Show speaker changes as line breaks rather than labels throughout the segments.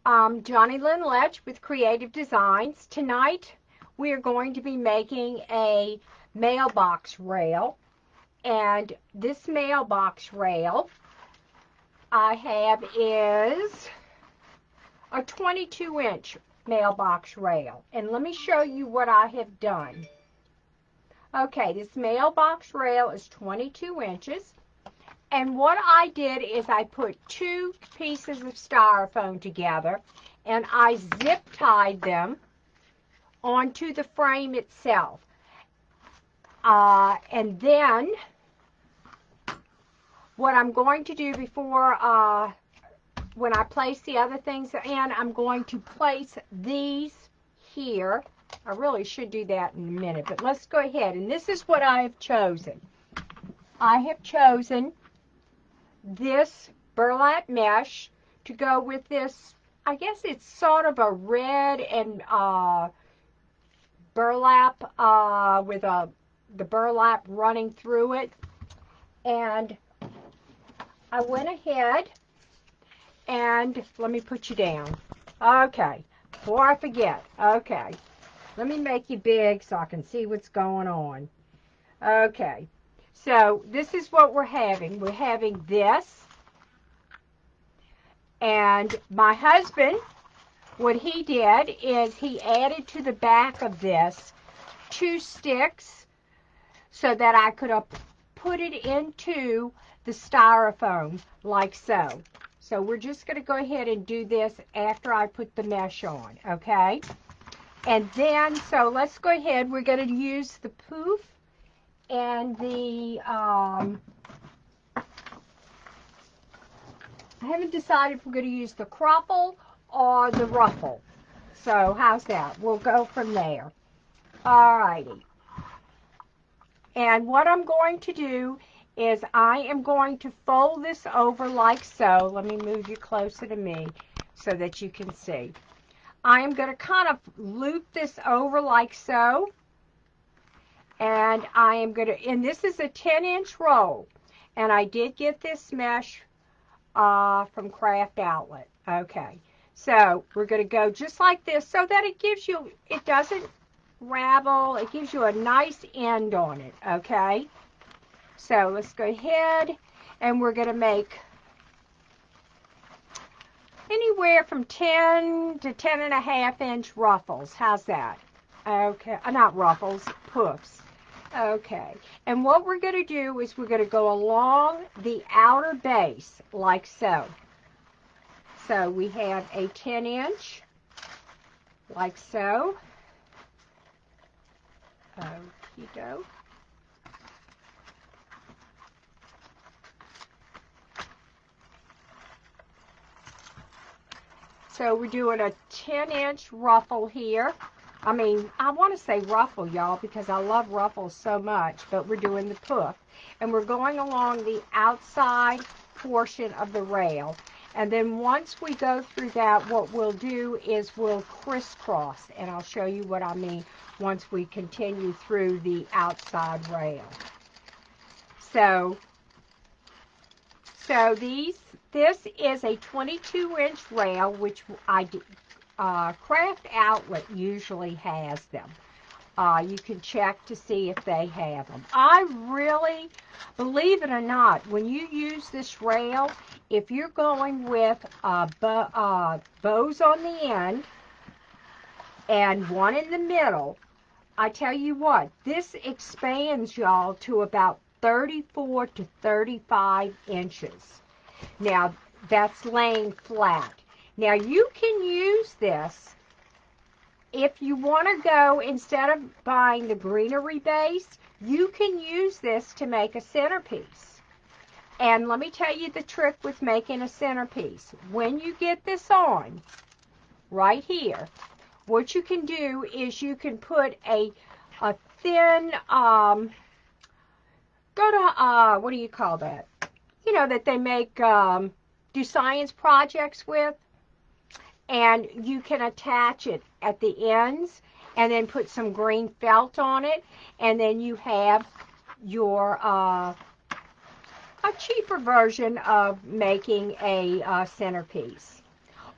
Johnnie with Creative Designs. Tonight we are going to be making a mailbox rail, and this mailbox rail I have is a 22-inch mailbox rail, and let me show you what I have done. Okay, this mailbox rail is 22 inches. And what I did is I put two pieces of styrofoam together and I zip tied them onto the frame itself. And then what I'm going to do before, when I place the other things in, I'm going to place these here. I really should do that in a minute, but let's go ahead. And this is what I have chosen. I have chosen this burlap mesh to go with this. I guess it's sort of a red and burlap with the burlap running through it. And I went ahead and let me put you down. Okay, before I forget. Okay, let me make you big so I can see what's going on. Okay. So this is what we're having. We're having this. And my husband, what he did is he added to the back of this 2 sticks so that I could put it into the styrofoam like so. So we're just going to go ahead and do this after I put the mesh on, okay? And then, so let's go ahead. We're going to use the poof and the, I haven't decided if we're going to use the crumple or the ruffle. So how's that? We'll go from there. Alrighty. And what I'm going to do is I am going to fold this over like so. Let me move you closer to me so that you can see. I am going to kind of loop this over like so. And I am going to, and this is a 10-inch roll. And I did get this mesh from Craft Outlet. Okay. So we're going to go just like this so that it gives you, it doesn't ravel. It gives you a nice end on it. Okay. So let's go ahead and we're going to make anywhere from 10 to 10.5-inch ruffles. How's that? Okay. Not ruffles, puffs. Okay, and what we're going to do is we're going to go along the outer base like so. So we have a 10-inch like so. Okey-doke. So we're doing a 10-inch ruffle here. I mean, I want to say ruffle, y'all, because I love ruffles so much, but we're doing the puff. And we're going along the outside portion of the rail. And then once we go through that, what we'll do is we'll crisscross. And I'll show you what I mean once we continue through the outside rail. So this is a 22-inch rail, which I do. Craft Outlet usually has them. You can check to see if they have them. I really, believe it or not, when you use this rail, if you're going with bows on the end and one in the middle, I tell you what, this expands, y'all, to about 34 to 35 inches. Now, that's laying flat. Now, you can use this if you want to go, instead of buying the greenery base, you can use this to make a centerpiece. And let me tell you the trick with making a centerpiece. When you get this on, right here, what you can do is you can put a thin, go to, what do you call that? You know, that they make, do science projects with. And you can attach it at the ends and then put some green felt on it. And then you have your, a cheaper version of making a centerpiece.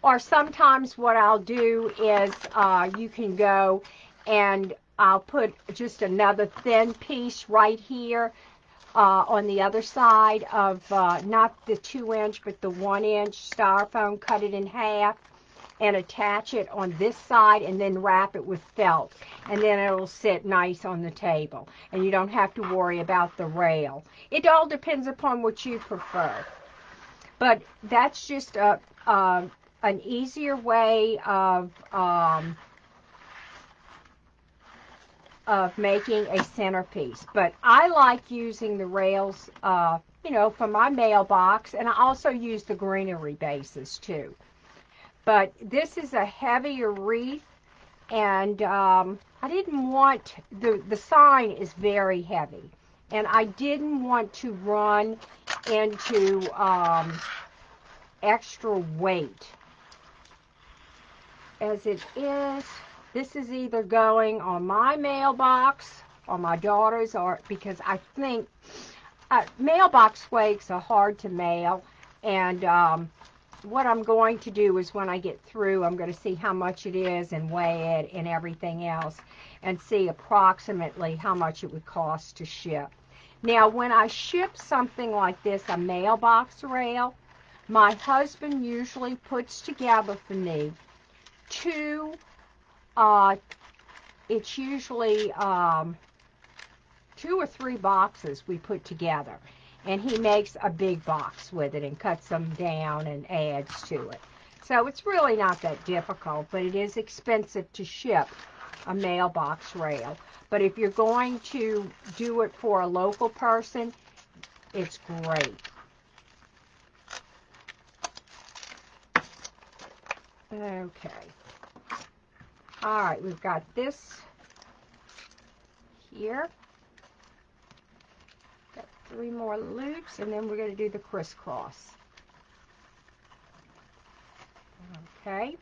Or sometimes what I'll do is you can go and I'll put just another thin piece right here on the other side of not the 2-inch but the 1-inch styrofoam, cut it in half and attach it on this side and then wrap it with felt, and then it'll sit nice on the table and you don't have to worry about the rail. It all depends upon what you prefer, but that's just an easier way of making a centerpiece. But I like using the rails, you know, for my mailbox, and I also use the greenery bases too. But this is a heavier wreath, and I didn't want, the sign is very heavy, and I didn't want to run into extra weight. As it is, this is either going on my mailbox or my daughter's, or because I think mailbox flakes are hard to mail, and what I'm going to do is when I get through, I'm going to see how much it is and weigh it and everything else and see approximately how much it would cost to ship. Now, when I ship something like this, a mailbox rail, my husband usually puts together for me two, it's usually 2 or 3 boxes we put together. And he makes a big box with it and cuts them down and adds to it. So it's really not that difficult, but it is expensive to ship a mailbox rail. But if you're going to do it for a local person, it's great. Okay. All right, we've got this here. 3 more loops, and then we're going to do the crisscross. Okay,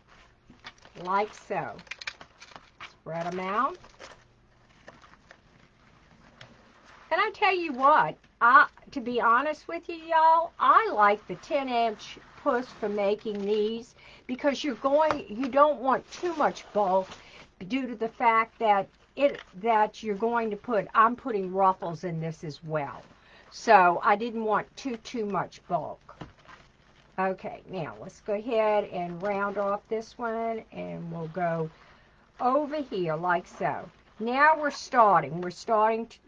like so. Spread them out. And I tell you what, to be honest with you, y'all, I like the 10-inch push for making these because you don't want too much bulk due to the fact that you're going to I'm putting ruffles in this as well. So I didn't want too much bulk. Okay, now let's go ahead and round off this one, and we'll go over here like so. Now we're starting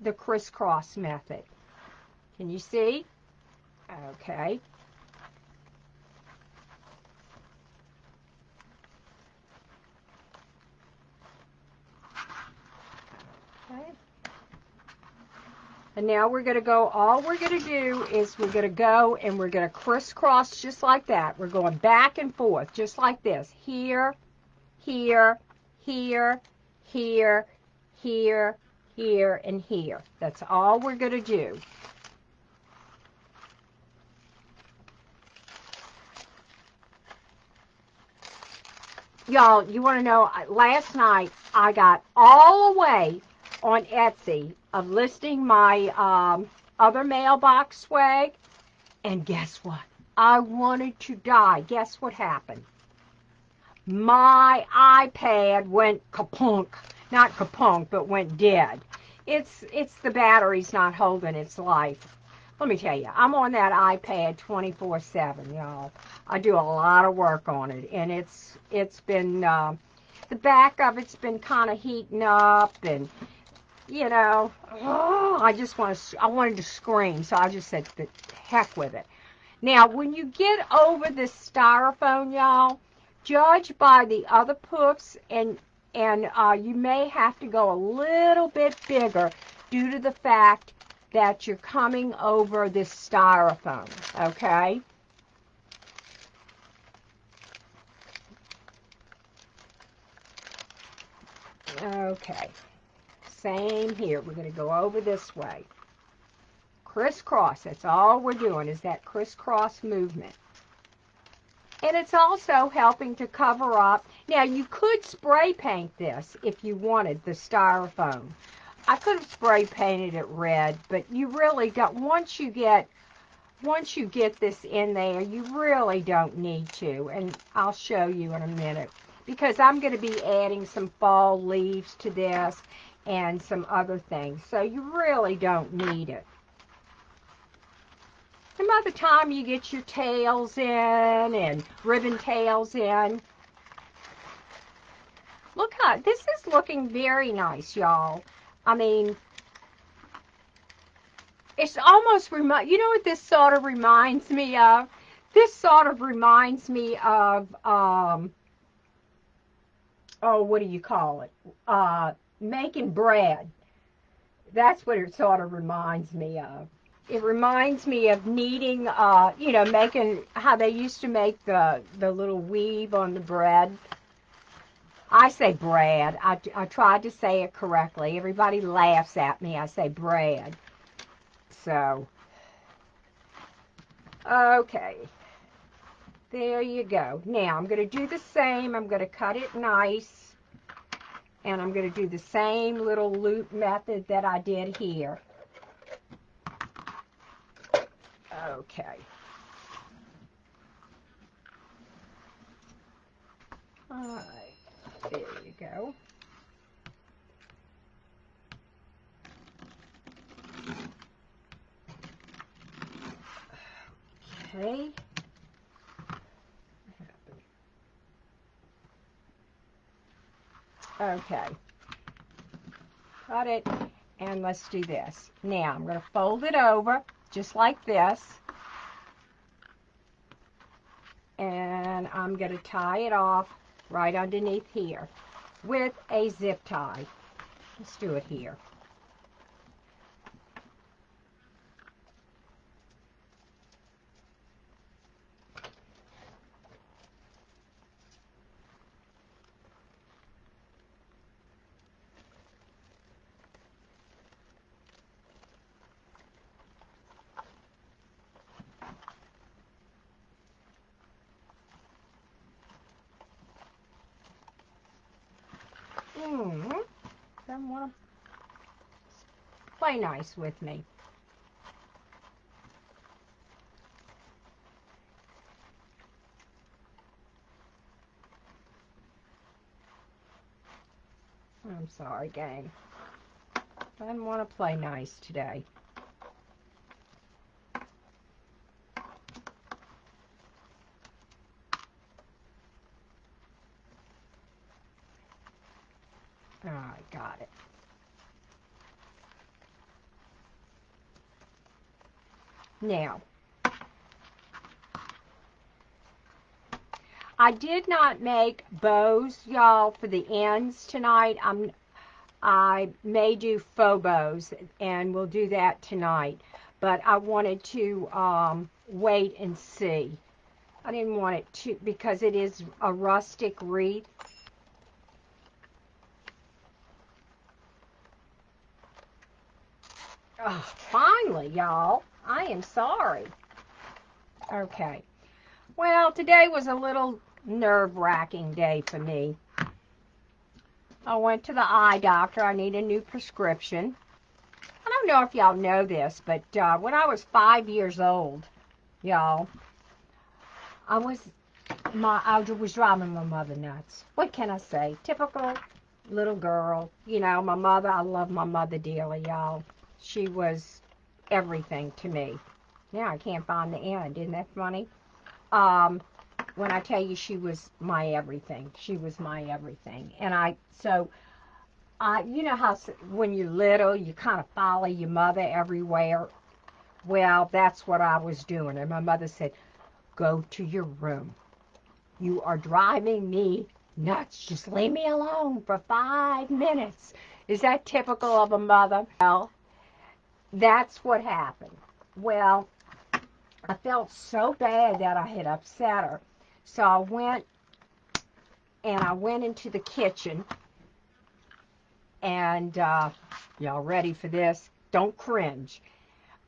the crisscross method. Can you see? Okay. Okay. And now we're going to go, all we're going to do is we're going to go and we're going to crisscross just like that. We're going back and forth just like this. Here, here, here, here, here, here, and here. That's all we're going to do. Y'all, you want to know, last night I got all the way on Etsy of listing my other mailbox swag, and guess what? I wanted to die. Guess what happened? My iPad went kapunk. Not kapunk, but went dead. It's the battery's not holding its life. Let me tell you, I'm on that iPad 24/7, y'all. I do a lot of work on it, and it's been the back of it's been kind of heating up, and you know, I wanted to scream, so I just said, the heck with it. Now, when you get over this styrofoam, y'all, judge by the other puffs, and you may have to go a little bit bigger due to the fact that you're coming over this styrofoam, okay? Okay, same here. We're going to go over this way. Crisscross, that's all we're doing is that crisscross movement. And it's also helping to cover up. Now, you could spray paint this if you wanted, the styrofoam. I could have spray painted it red, but you really don't. Once you get once you get this in there, you really don't need to, and I'll show you in a minute, because I'm going to be adding some fall leaves to this and some other things, so you really don't need it. And by the time you get your tails in and ribbon tails in, look how, this is looking very nice, y'all. I mean, it's almost, you know what this sort of reminds me of? This sort of reminds me of, oh, what do you call it? Making bread. That's what it sort of reminds me of. It reminds me of kneading, you know, making, how they used to make the little weave on the bread. I say bread. I tried to say it correctly. Everybody laughs at me. I say bread. So, okay. There you go. Now, I'm going to do the same. I'm going to cut it nice. And I'm going to do the same little loop method that I did here. Okay. All right. There you go. Okay. Okay. Got it. And let's do this. Now, I'm going to fold it over just like this. And I'm going to tie it off right underneath here with a zip tie. Let's do it here. Someone want to play nice with me. I'm sorry, gang. Doesn't want to play nice today. All right, got it. Now, I did not make bows, y'all, for the ends tonight. I may do faux bows, and we'll do that tonight. But I wanted to wait and see. I didn't want it to, because it is a rustic wreath. Oh, finally, y'all. I am sorry. Okay. Well, today was a little nerve-wracking day for me. I went to the eye doctor. I need a new prescription. I don't know if y'all know this, but when I was 5 years old, y'all, I was driving my mother nuts. What can I say? Typical little girl. You know, my mother, I love my mother dearly, y'all. She was everything to me. Now I can't find the end. Isn't that funny? When I tell you she was my everything. She was my everything. And you know how when you're little, you kind of follow your mother everywhere? Well, that's what I was doing. And my mother said, go to your room. You are driving me nuts. Just leave me alone for 5 minutes. Is that typical of a mother? Well, that's what happened. Well, I felt so bad that I had upset her. So I went into the kitchen. And y'all ready for this? Don't cringe.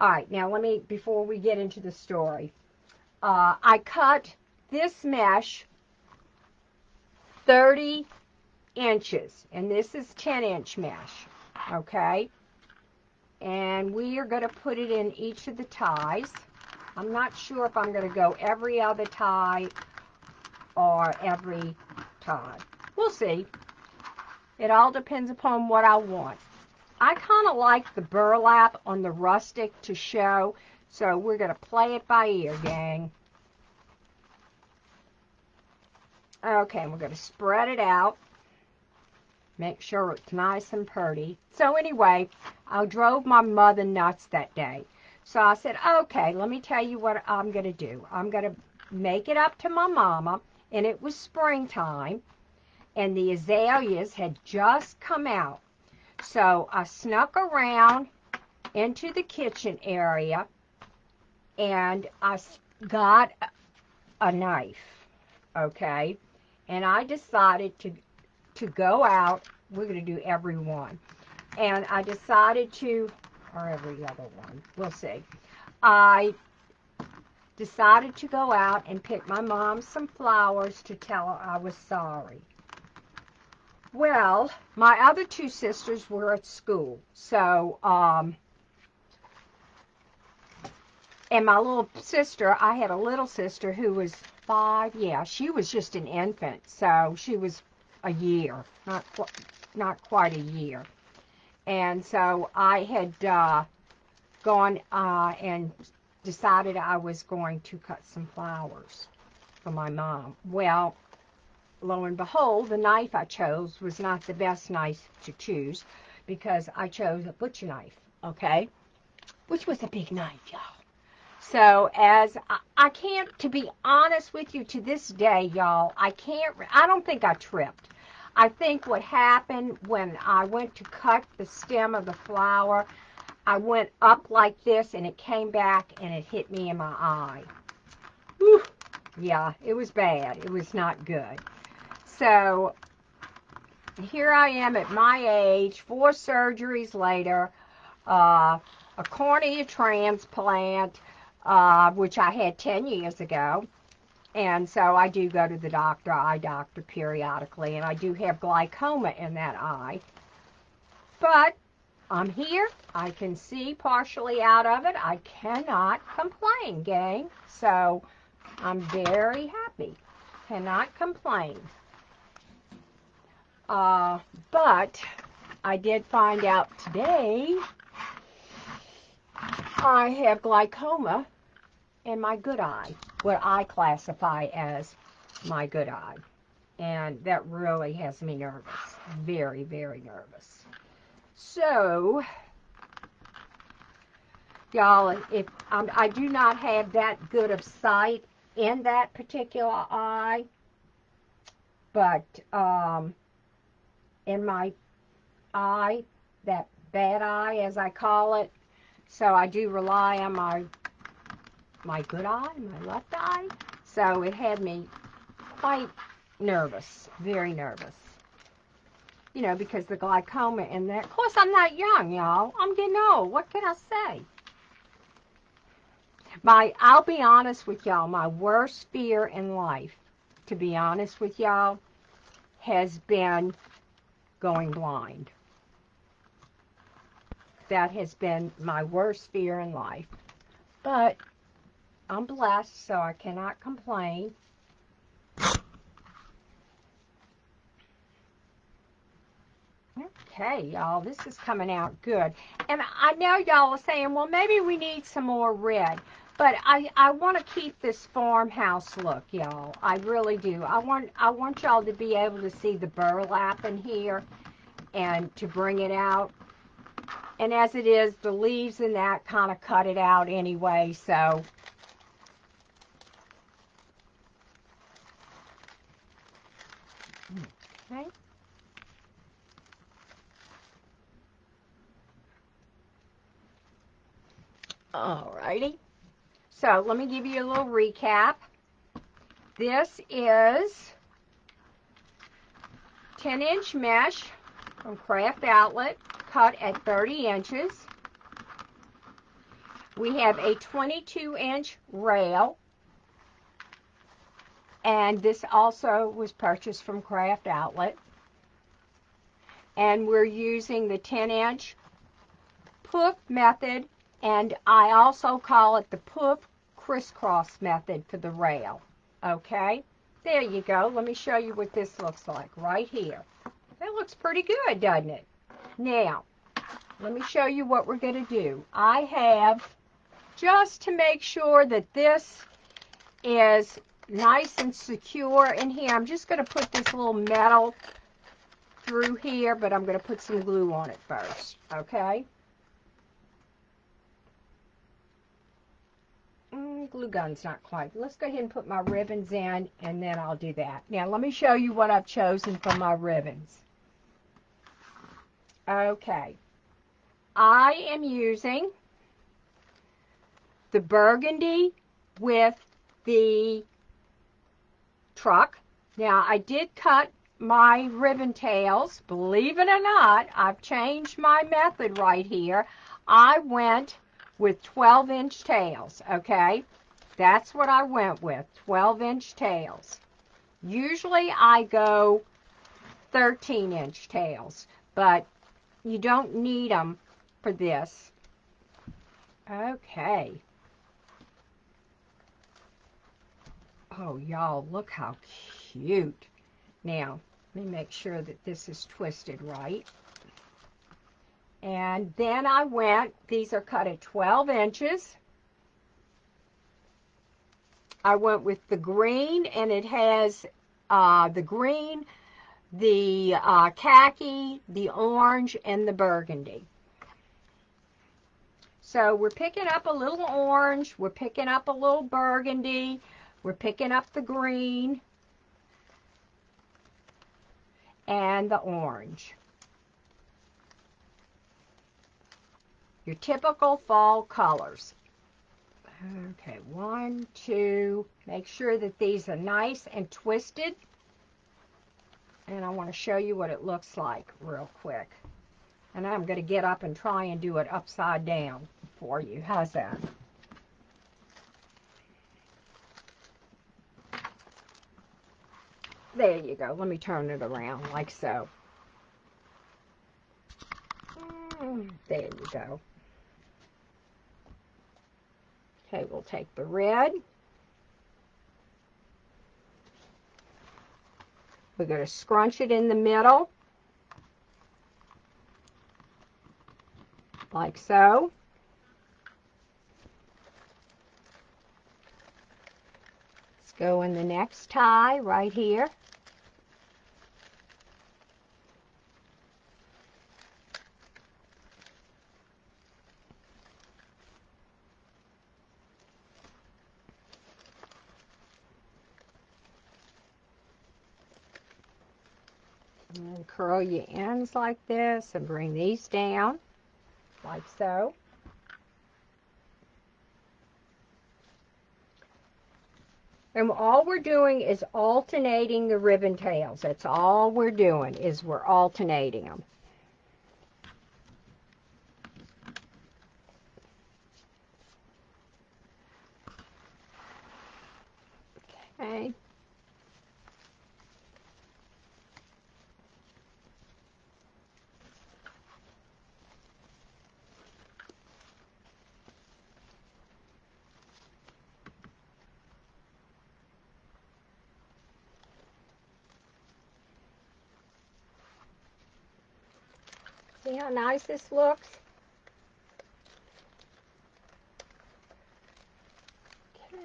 All right, now before we get into the story, I cut this mesh 30 inches, and this is 10-inch mesh, okay? And we are going to put it in each of the ties. I'm not sure if I'm going to go every other tie or every tie. We'll see. It all depends upon what I want. I kind of like the burlap on the rustic to show, so we're going to play it by ear, gang. Okay, we're going to spread it out. Make sure it's nice and pretty. So anyway, I drove my mother nuts that day. So I said, okay, let me tell you what I'm going to do. I'm going to make it up to my mama, and it was springtime, and the azaleas had just come out. So I snuck around into the kitchen area, and I got a knife, okay? And I decided to go out. We're going to do every one. And I decided to, or every other one, we'll see. I decided to go out and pick my mom some flowers to tell her I was sorry. Well, my other two sisters were at school, so, and my little sister, I had a little sister who was 5, yeah, she was just an infant, so she was a year, not quite a year. And so I had gone and decided I was going to cut some flowers for my mom. Well, lo and behold, the knife I chose was not the best knife to choose because I chose a butcher knife, okay? Which was a big knife, y'all. So as I can't, to be honest with you, to this day, y'all, I don't think I tripped. I think what happened when I went to cut the stem of the flower, I went up like this and it came back and it hit me in my eye. Whew. Yeah, it was bad. It was not good. So here I am at my age, 4 surgeries later, a cornea transplant, which I had 10 years ago. And so I do go to the eye doctor periodically, and I do have glaucoma in that eye. But I'm here. I can see partially out of it. I cannot complain, gang. So I'm very happy. Cannot complain. But I did find out today I have glaucoma in my good eye, what I classify as my good eye. And that really has me nervous. Very, very nervous. So, y'all, if I do not have that good of sight in that particular eye, but in my eye, that bad eye as I call it, so I do rely on my good eye, my left eye. So it had me quite nervous, very nervous. You know, because the glaucoma in that. Of course, I'm not young, y'all. I'm getting old. What can I say? I'll be honest with y'all, my worst fear in life, to be honest with y'all, has been going blind. That has been my worst fear in life. But I'm blessed, so I cannot complain. Okay, y'all, this is coming out good. And I know y'all are saying, well, maybe we need some more red. But I want to keep this farmhouse look, y'all. I really do. I want y'all to be able to see the burlap in here and to bring it out. And as it is, the leaves and that kind of cut it out anyway, so. Okay. Alrighty. So let me give you a little recap. This is 10-inch mesh from Craft Outlet, cut at 30 inches. We have a 22-inch rail, and this also was purchased from Craft Outlet. And we're using the 10-inch poof method, and I also call it the poof crisscross method for the rail. Okay, there you go. Let me show you what this looks like right here. That looks pretty good, doesn't it? Now, let me show you what we're going to do. I have, just to make sure that this is nice and secure in here, I'm just going to put this little metal through here, but I'm going to put some glue on it first, okay? Glue gun's not quite. Let's go ahead and put my ribbons in, and then I'll do that. Now, let me show you what I've chosen for my ribbons. Okay. I am using the burgundy with the truck. Now, I did cut my ribbon tails. Believe it or not, I've changed my method right here. I went with 12-inch tails, okay? That's what I went with, 12-inch tails. Usually I go 13-inch tails, but you don't need them for this. Okay. Oh, y'all, look how cute. Now, let me make sure that this is twisted right. And then I went, these are cut at 12 inches. I went with the green, and it has the green, the khaki, the orange, and the burgundy. So we're picking up a little orange, we're picking up a little burgundy, we're picking up the green, and the orange. Your typical fall colors. Okay, 1, 2. Make sure that these are nice and twisted. And I want to show you what it looks like real quick. And I'm going to get up and try and do it upside down for you. How's that? There you go. Let me turn it around like so. There you go. Okay, we'll take the red. We're going to scrunch it in the middle, like so. Let's go in the next tie right here. And curl your ends like this and bring these down like so. And all we're doing is alternating the ribbon tails. That's all we're doing, is we're alternating them. Okay. See how nice this looks? Okay.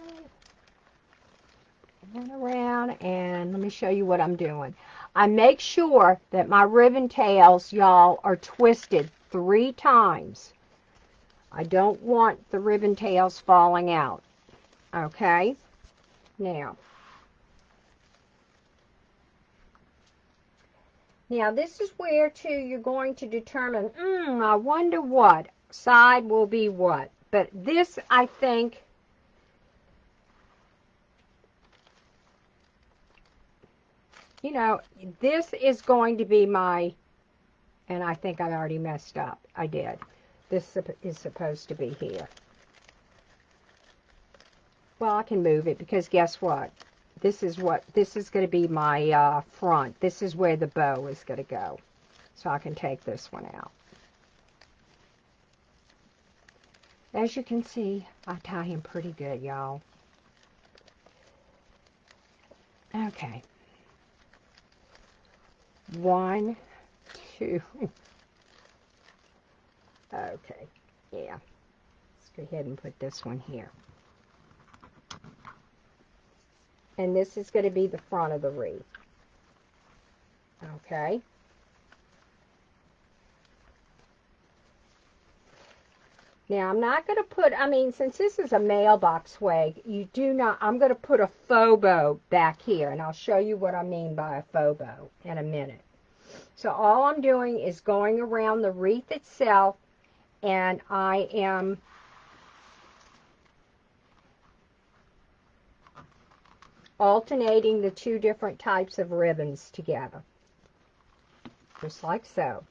And around, and let me show you what I'm doing. I make sure that my ribbon tails, y'all, are twisted 3 times. I don't want the ribbon tails falling out. Okay? Now, this is where, too, you're going to determine, I wonder what side will be what. But this, I think, you know, this is going to be my, and I think I already messed up. I did. This is supposed to be here. Well, I can move it because guess what? This is going to be my front. This is where the bow is going to go. So I can take this one out. As you can see, I tie him pretty good, y'all. Okay. 1, 2. Okay. Yeah. Let's go ahead and put this one here. And this is going to be the front of the wreath. Okay. Now, I'm not going to put, since this is a mailbox swag, I'm going to put a faux bow back here, and I'll show you what I mean by a faux bow in a minute. So all I'm doing is going around the wreath itself, and I am alternating the two different types of ribbons together, just like so.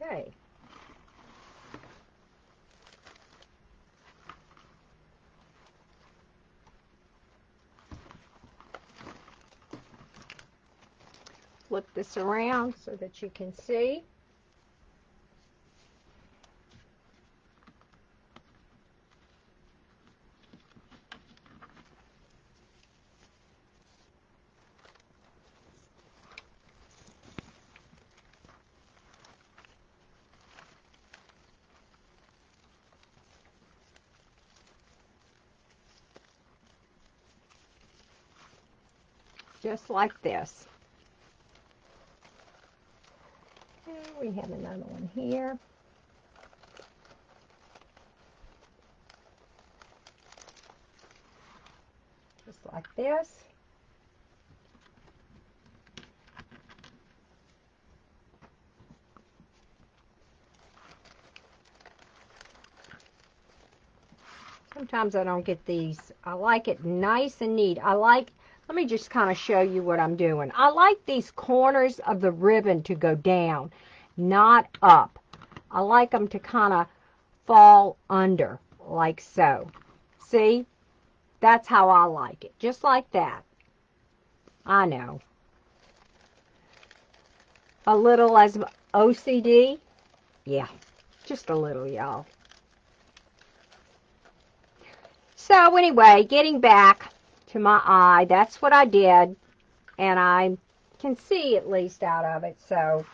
Okay. Flip this around so that you can see. Just like this. And we have another one here. Just like this. Sometimes I don't get these. I like it nice and neat. Let me just kind of show you what I'm doing. I like these corners of the ribbon to go down, not up. I like them to kind of fall under, like so. See? That's how I like it. Just like that. I know. A little as OCD? Yeah, just a little, y'all. So anyway, getting back to my eye, that's what I did, and I can see at least out of it. So,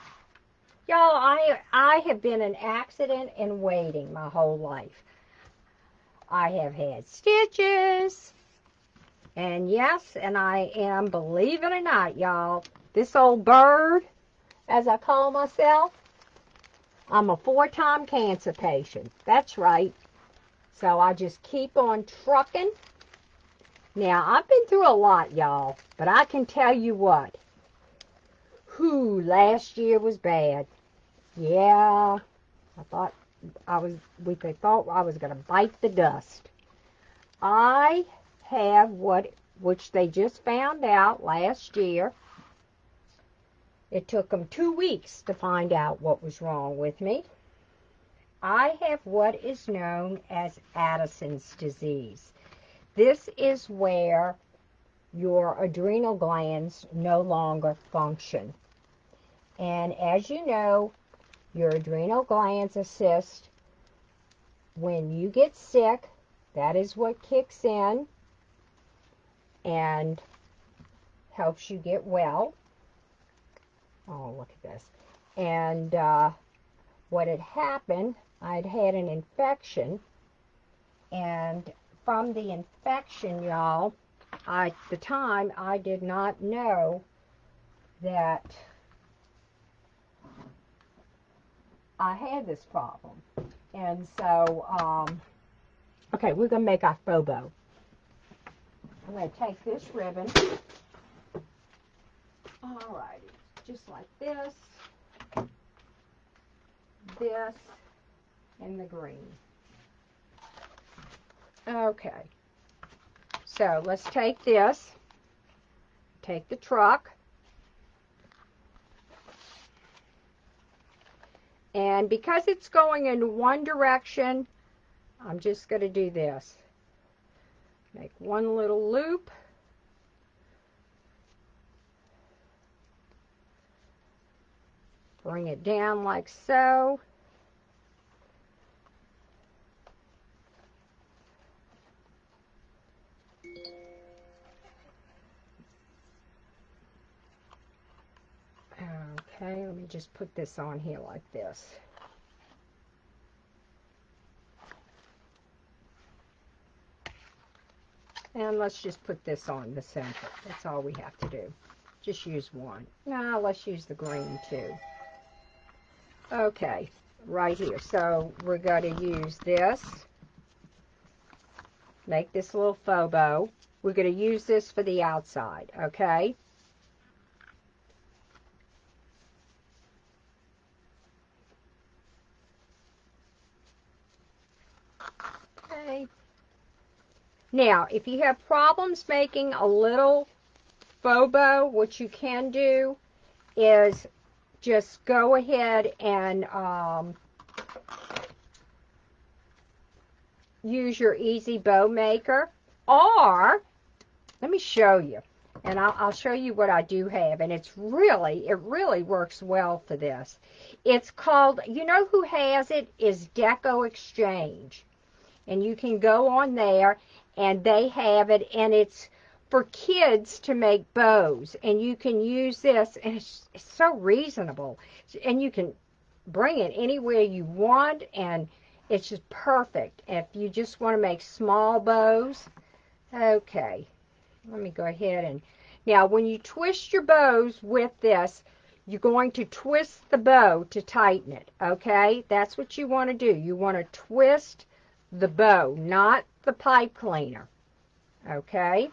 y'all, I have been an accident in waiting my whole life. I have had stitches, and yes, and I am, believe it or not, y'all, this old bird, as I call myself, I'm a 4-time cancer patient. That's right. So I just keep on trucking. Now, I've been through a lot, y'all, but I can tell you what. Last year was bad. Yeah, they thought I was going to bite the dust. I have which they just found out last year. It took them 2 weeks to find out what was wrong with me. I have what is known as Addison's disease. This is where your adrenal glands no longer function. And as you know, your adrenal glands assist when you get sick. That is what kicks in and helps you get well. Oh, look at this. And what had happened, I'd had an infection, and from the infection, y'all, at the time, I did not know that I had this problem. And so, okay, we're going to make our faux bow. I'm going to take this ribbon. Alrighty, just like this, and the green. Okay, so let's take this, take the truck, and because it's going in one direction, I'm just going to do this. Make one little loop. Bring it down like so. Okay, let me just put this on here like this. And let's just put this on the center. That's all we have to do. Just use one. No, let's use the green too. Okay, right here. So we're going to use this. Make this little faux bow. We're going to use this for the outside, okay? Okay. Now, if you have problems making a little faux bow, what you can do is just go ahead and use your Easy Bow Maker, or let me show you, and I'll show you what I do have, and it really works well for this. It's called, you know who has it, is Deco Exchange, and you can go on there, and they have it, and it's for kids to make bows, and you can use this, and it's so reasonable, and you can bring it anywhere you want, and it's just perfect if you just want to make small bows. Okay, let me go ahead and, now when you twist your bows with this, you're going to twist the bow to tighten it, okay? That's what you want to do. You want to twist the bow, not the pipe cleaner, okay?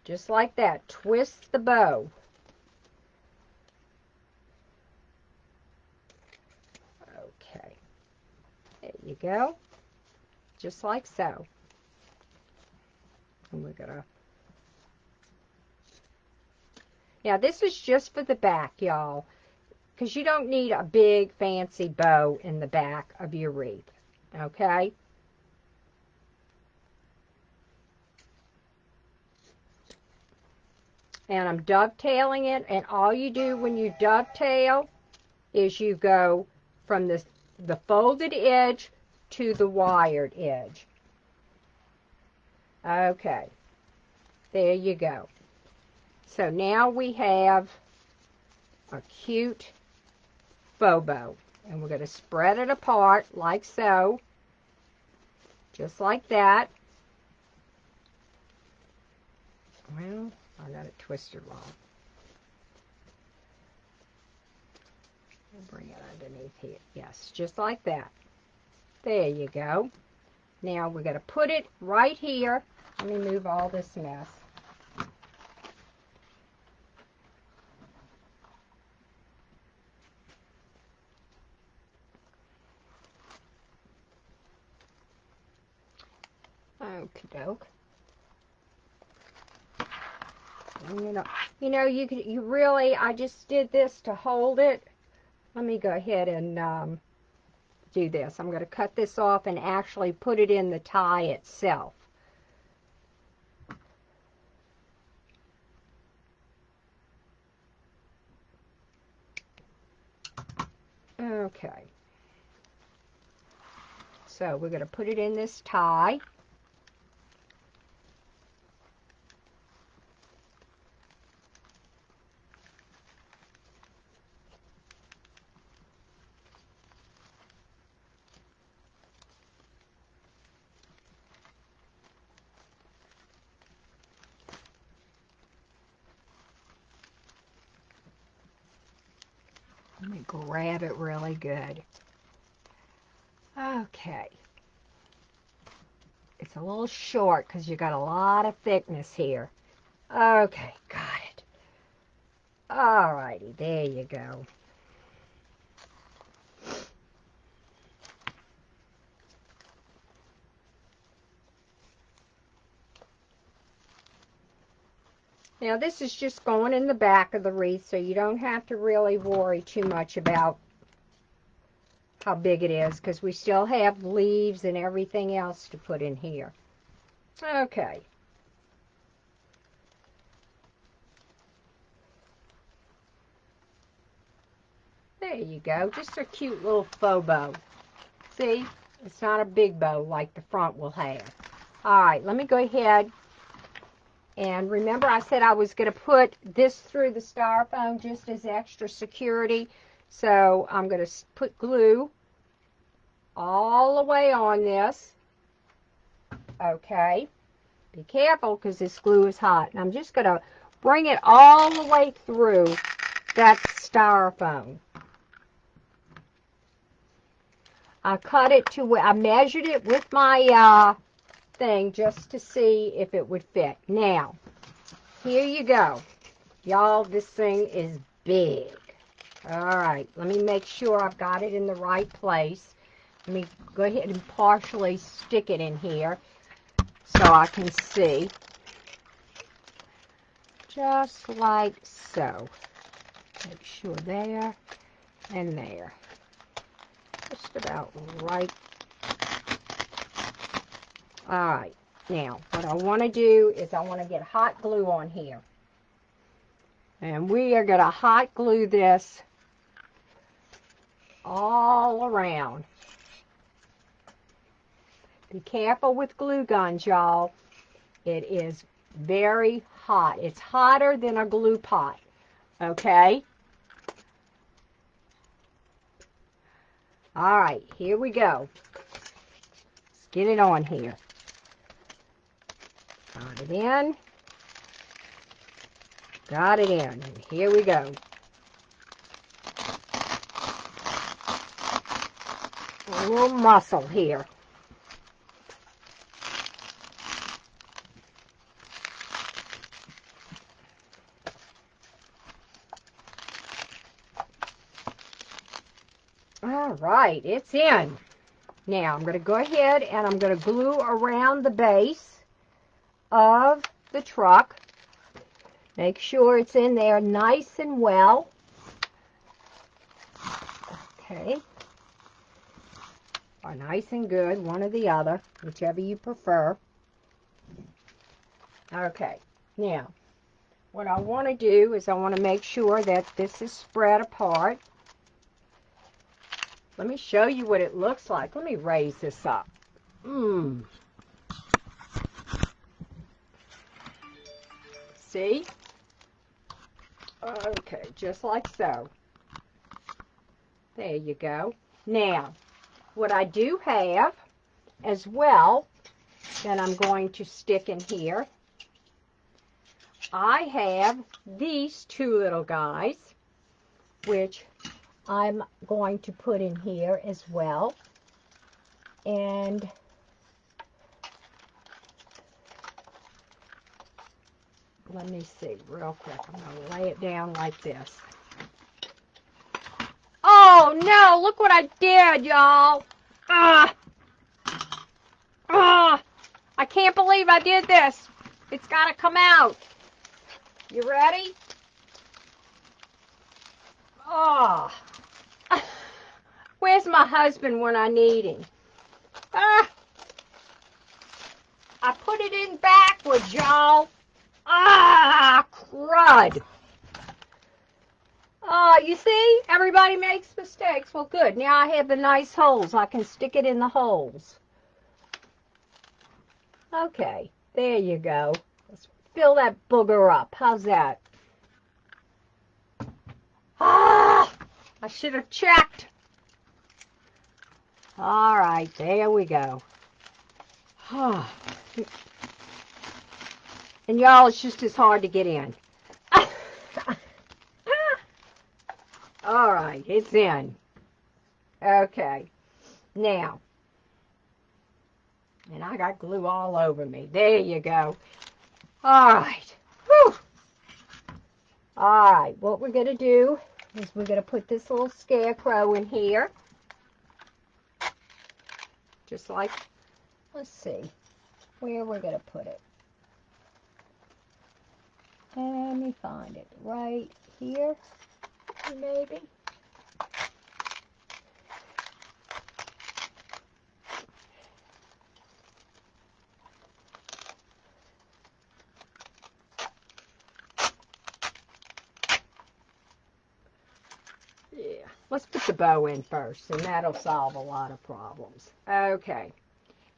Just like that, twist the bow. Okay, there you go, just like so. And we're gonna, now this is just for the back, y'all, because you don't need a big fancy bow in the back of your wreath, okay? And I'm dovetailing it, and all you do when you dovetail is you go from the folded edge to the wired edge. Okay, there you go. So now we have a cute faux bow, and we're going to spread it apart like so, just like that. Well, I got it twisted wrong. I'll bring it underneath here. Yes, just like that. There you go. Now we're going to put it right here. Let me move all this mess. Okie doke. You really, I just did this to hold it. Let me go ahead and do this. I'm going to cut this off and actually put it in the tie itself. Okay. So we're going to put it in this tie. Let me grab it really good. Okay. It's a little short because you got a lot of thickness here. Okay, got it. Alrighty, there you go. Now this is just going in the back of the wreath, so you don't have to really worry too much about how big it is, because we still have leaves and everything else to put in here. Okay. There you go. Just a cute little faux bow. See? It's not a big bow like the front will have. Alright, let me go ahead. And remember I said I was going to put this through the styrofoam just as extra security. So I'm going to put glue all the way on this. Okay. Be careful because this glue is hot. And I'm just going to bring it all the way through that styrofoam. I cut it to where I measured it with my thing just to see if it would fit. Now, here you go. Y'all, this thing is big. Alright, let me make sure I've got it in the right place. Let me go ahead and partially stick it in here so I can see. Just like so. Make sure there and there. Just about right. Alright, now what I want to do is I want to get hot glue on here. And we are going to hot glue this all around. Be careful with glue guns, y'all. It is very hot. It's hotter than a glue pot. Okay? Alright, here we go. Let's get it on here. Got it in. Got it in. And here we go. A little muscle here. All right, it's in. Now, I'm going to go ahead and I'm going to glue around the base of the truck. Make sure it's in there nice and well. Okay. Or nice and good, one or the other, whichever you prefer. Okay. Now, what I want to do is I want to make sure that this is spread apart. Let me show you what it looks like. Let me raise this up. See? Okay, just like so. There you go. Now, what I do have as well that I'm going to stick in here, I have these two little guys, which I'm going to put in here as well. And let me see real quick. I'm going to lay it down like this. Oh no, look what I did, y'all. I can't believe I did this. It's got to come out. You ready? Oh. Where's my husband when I need him? I put it in backwards, y'all. Crud. You see? Everybody makes mistakes. Well, good. Now I have the nice holes. I can stick it in the holes. Okay. There you go. Let's fill that booger up. How's that? I should have checked. All right. There we go. And y'all, it's just as hard to get in. All right, it's in. Okay. Now, and I got glue all over me. There you go. All right. Whew. All right, what we're going to do is we're going to put this little scarecrow in here. Just like, let's see, where we're going to put it. Let me find it. Right here, maybe. Let's put the bow in first, and that'll solve a lot of problems. Okay.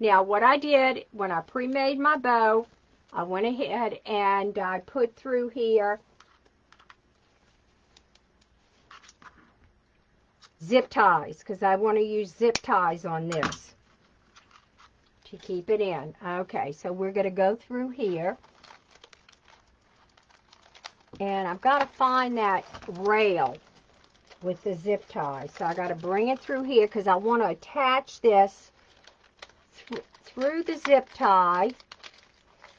Now, what I did when I pre-made my bow, I went ahead and I put through here zip ties, because I want to use zip ties on this to keep it in. Okay, so we're going to go through here. And I've got to find that rail with the zip tie. So I got to bring it through here because I want to attach this through the zip tie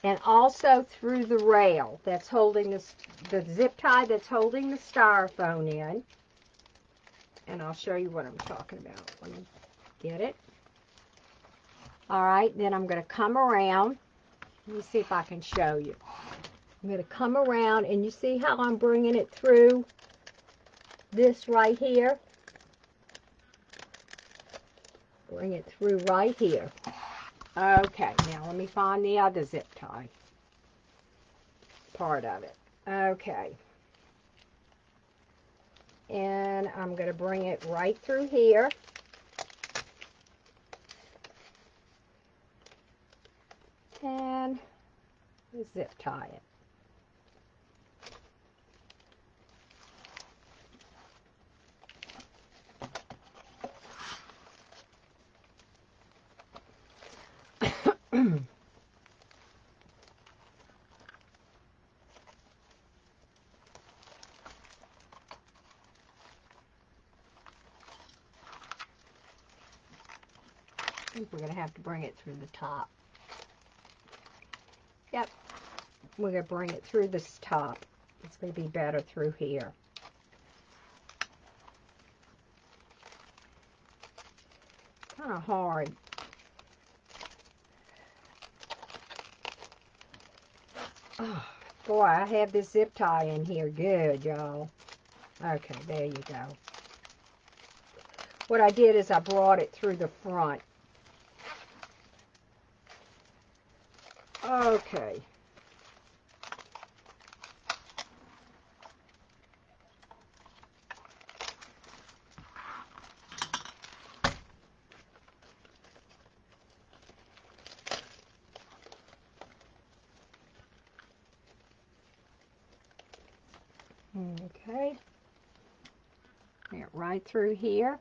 and also through the rail that's holding this, the zip tie that's holding the styrofoam in. And I'll show you what I'm talking about. Let me get it. All right, then I'm going to come around. Let me see if I can show you. I'm going to come around, and you see how I'm bringing it through this right here? Bring it through right here. Okay, now let me find the other zip tie part of it. Okay. And I'm going to bring it right through here. And zip tie it. I think we're going to have to bring it through the top. Yep, we're going to bring it through this top. It's going to be better through here. Kind of hard. Oh, boy, I have this zip tie in here good, y'all. Okay, there you go. What I did is I brought it through the front. Okay. Okay. Get right through here.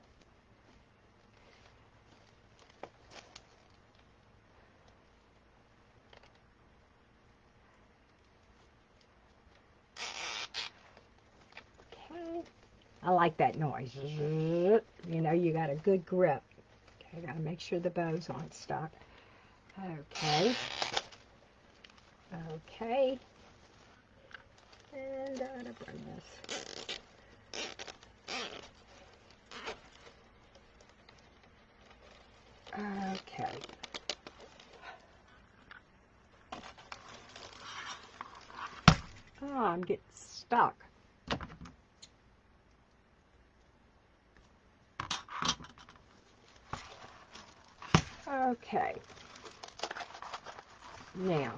I like that noise. You know, you got a good grip. Okay, got to make sure the bow's on stuck. Okay. Okay. And I'm going to bring this. Okay. Oh, I'm getting stuck. Okay. Now.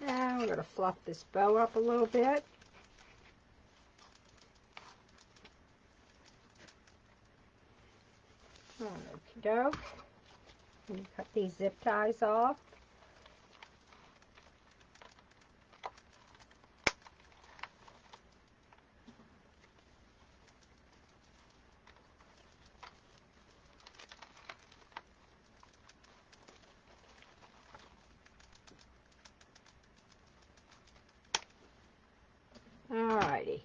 Now we're going to fluff this bow up a little bit. Okie doke. And cut these zip ties off. Alrighty.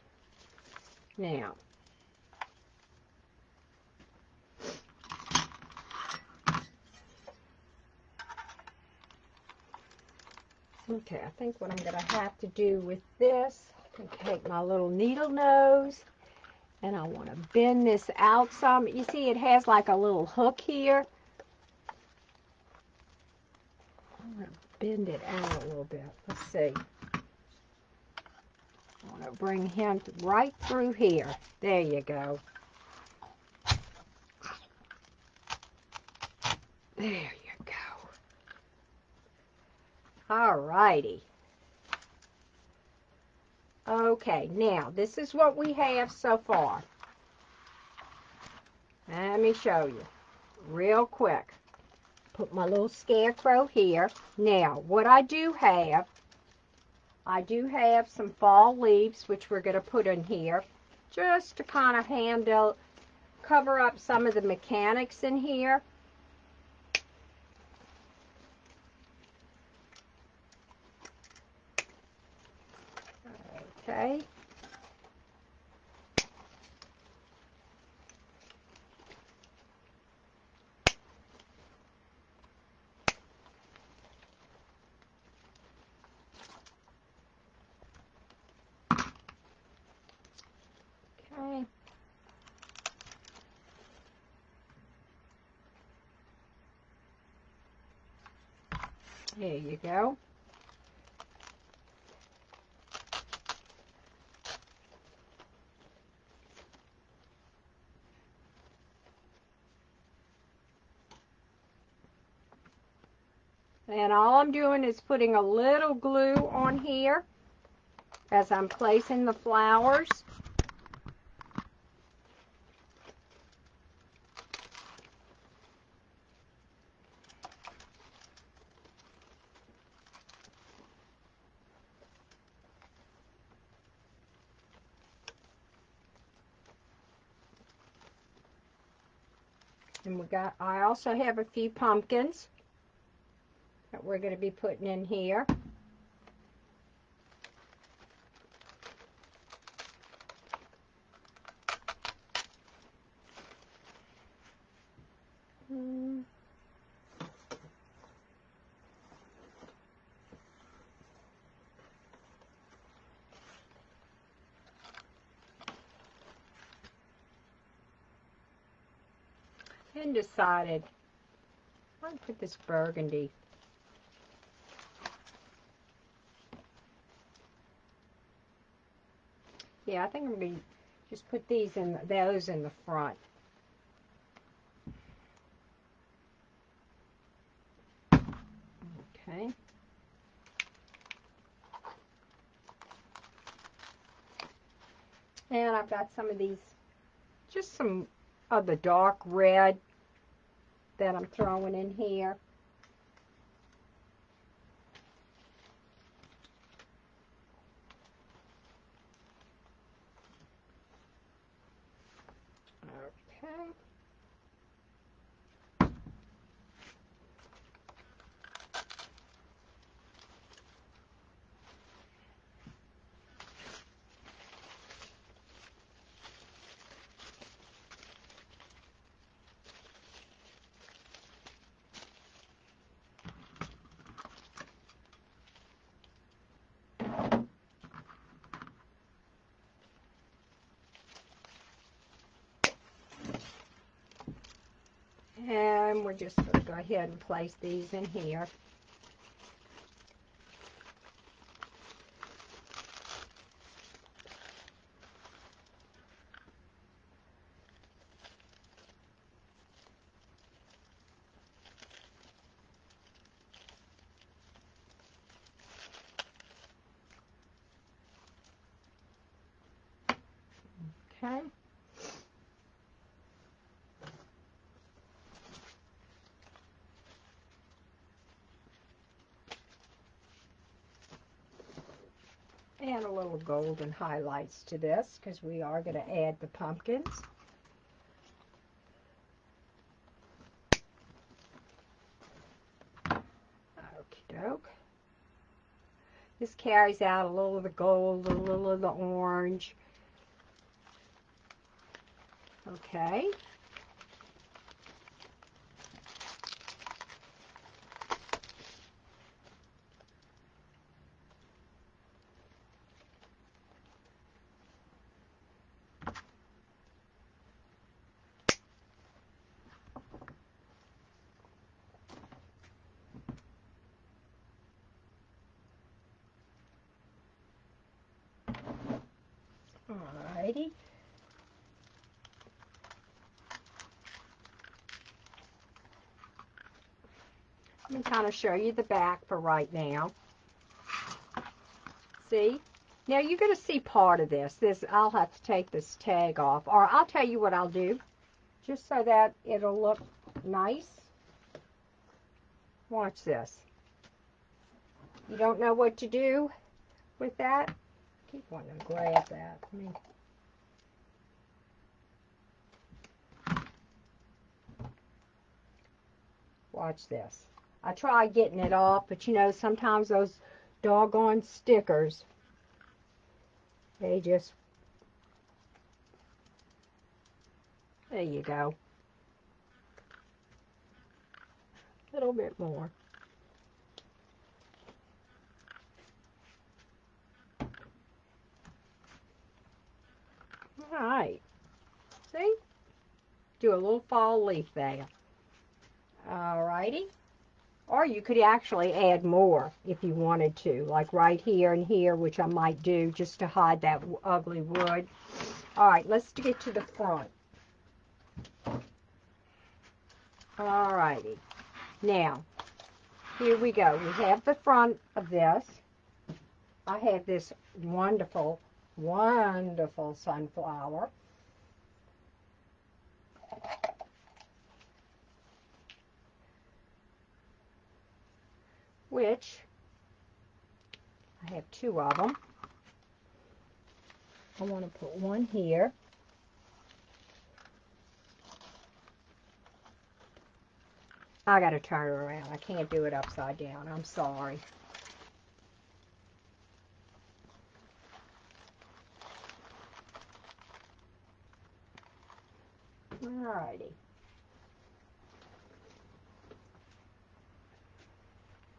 Now. Okay, I think what I'm going to have to do with this, I'm going to take my little needle nose, and I want to bend this out some. You see, it has like a little hook here. I'm going to bend it out a little bit. Let's see. I want to bring him right through here. There you go. There you go. All righty. Okay, now this is what we have so far. Let me show you real quick. Put my little scarecrow here. Now, what I do have some fall leaves, which we're going to put in here, just to kind of cover up some of the mechanics in here. Okay. Okay. There you go. And all I'm doing is putting a little glue on here as I'm placing the flowers. And I also have a few pumpkins that we're going to be putting in here. And decided I'll put this burgundy. Yeah, I think I'm going to just put those in the front. Okay. And I've got some of these, just some of the dark red that I'm throwing in here. Okay. And we're just going to go ahead and place these in here. Okay. And a little golden highlights to this, because we are going to add the pumpkins. Okie doke. This carries out a little of the gold, a little of the orange. Okay. Alrighty. Let me kind of show you the back for right now. See? Now you're going to see part of this. I'll have to take this tag off. Or I'll tell you what I'll do. Just so that it'll look nice. Watch this. You don't know what to do with that? I keep wanting to grab that. Watch this. I tried getting it off, but you know, sometimes those doggone stickers, they just, there you go. A little bit more. All right. See? Do a little fall leaf there. All righty. Or you could actually add more if you wanted to, like right here and here, which I might do just to hide that ugly wood. All right, let's get to the front. All righty. Now, here we go. We have the front of this. I have this wonderful, wonderful sunflower. Which, I have two of them. I want to put one here. I got to turn it around. I can't do it upside down. I'm sorry. Alrighty.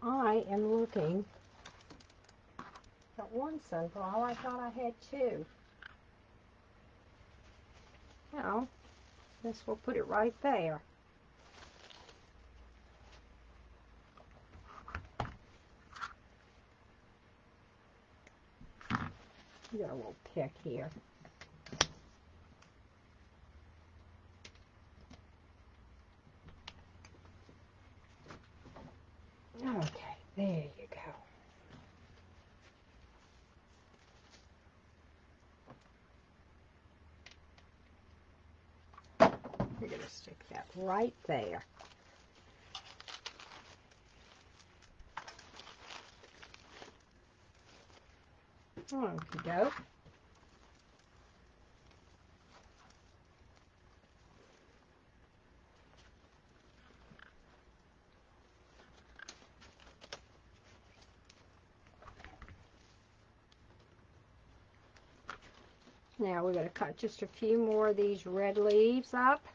I am looking at one sunflower. I thought I had two. Well, guess we'll put it right there. Got a little pick here. Okay, there you go. We're going to stick that right there. Okie doke. Now we're going to cut just a few more of these red leaves up.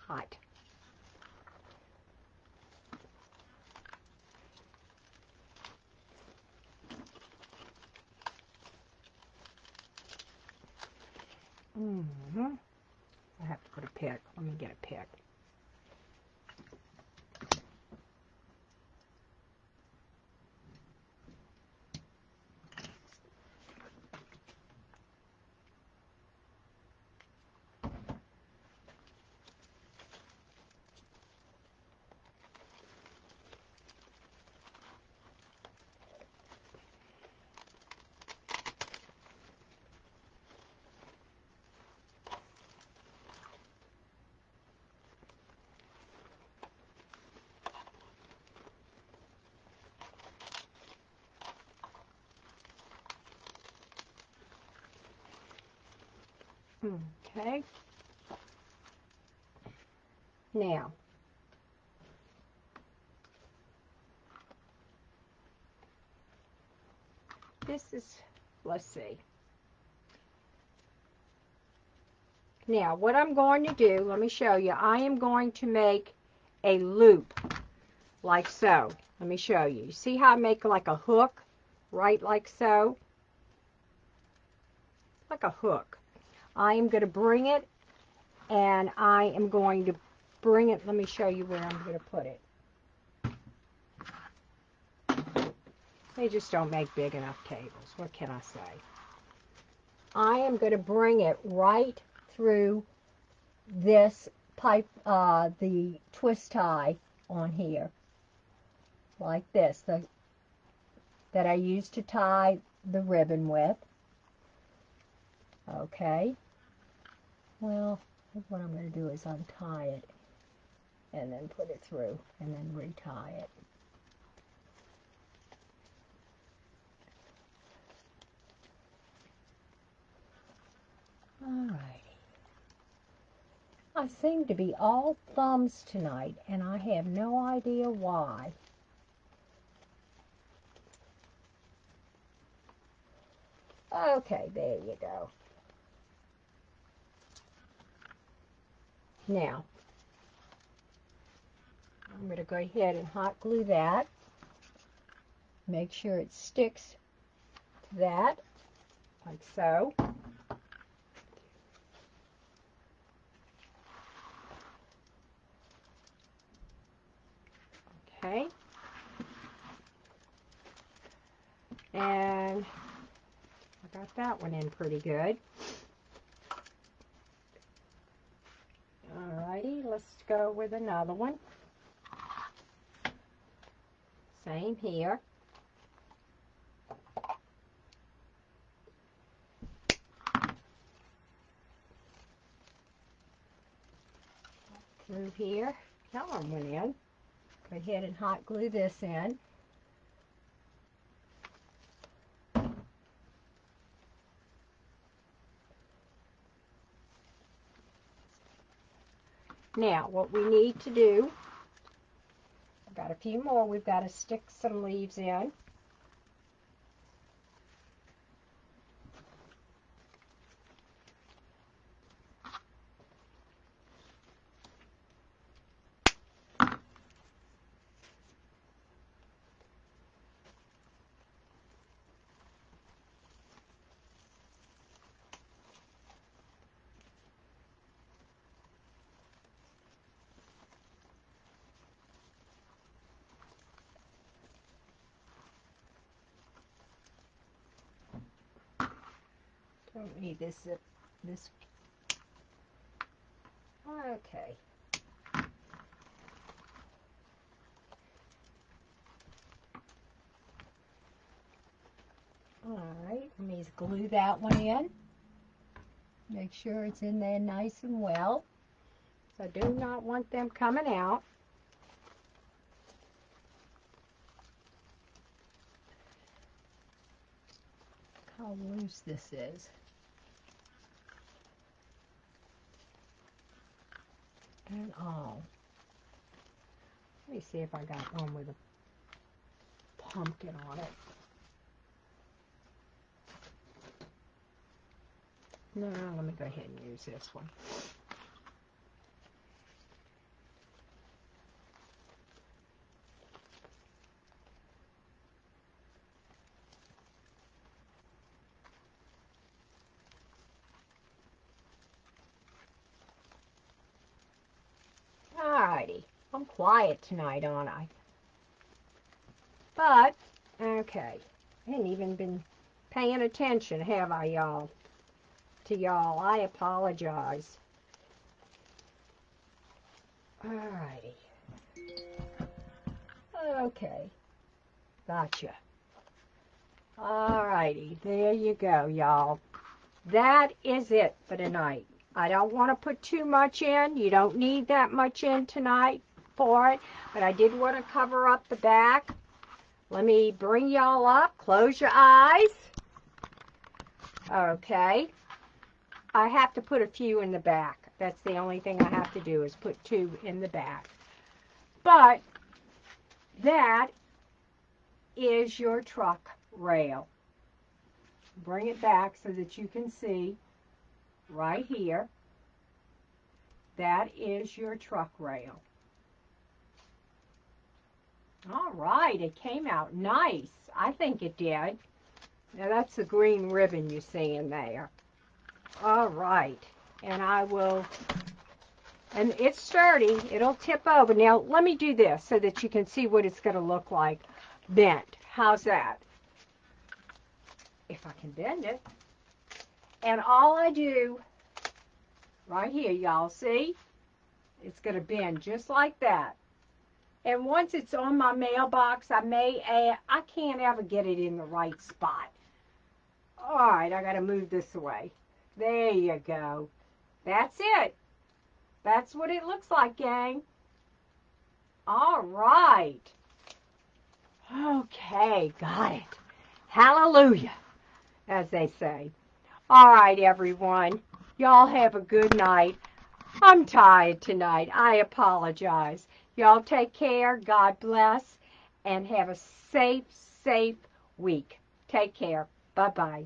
Hot. I have to put a pick. Let me get a pick. Okay. Now, this is, let's see. Now, what I'm going to do, let me show you. I am going to make a loop, like so. Let me show you. You see how I make like a hook, right, like so? Like a hook. I am going to bring it, and I am going to bring it. Let me show you where I'm going to put it. They just don't make big enough cables. What can I say? I am going to bring it right through this pipe, the twist tie on here, like this, that I used to tie the ribbon with. Okay. Well, what I'm going to do is untie it and then put it through and then retie it. Alrighty. I seem to be all thumbs tonight, and I have no idea why. Okay, there you go. Now, I'm going to go ahead and hot glue that. Make sure it sticks to that, like so. Okay. And I got that one in pretty good. Alrighty, let's go with another one. Same here. Through here. That one went in. Go ahead and hot glue this in. Now, what we need to do, I've got a few more. We've got to stick some leaves in. Don't need this zip. This. Okay. Alright, let me glue that one in. Make sure it's in there nice and well. I do not want them coming out. Look how loose this is. And all. Let me see if I got one with a pumpkin on it. No, let me go ahead and use this one. Alrighty. I'm quiet tonight, aren't I? But, okay. I hadn't even been paying attention, have I, y'all? To y'all. I apologize. Alrighty. Okay. Gotcha. Alrighty. There you go, y'all. That is it for tonight. I don't want to put too much in. You don't need that much in tonight for it. But I did want to cover up the back. Let me bring y'all up. Close your eyes. Okay. I have to put a few in the back. That's the only thing I have to do is put 2 in the back. But that is your truck rail. Bring it back so that you can see right here. That is your truck rail. All right, it came out nice. I think it did. Now that's the green ribbon you see in there. All right, and and it's sturdy. It'll tip over. Now let me do this so that you can see what it's going to look like bent. How's that? If I can bend it. And all I do right here, y'all see? It's going to bend just like that. And once it's on my mailbox, I can't ever get it in the right spot. All right, I got to move this away. There you go. That's it. That's what it looks like, gang. All right. Okay, got it. Hallelujah, as they say. All right, everyone. Y'all have a good night. I'm tired tonight. I apologize. Y'all take care. God bless. And have a safe week. Take care. Bye-bye.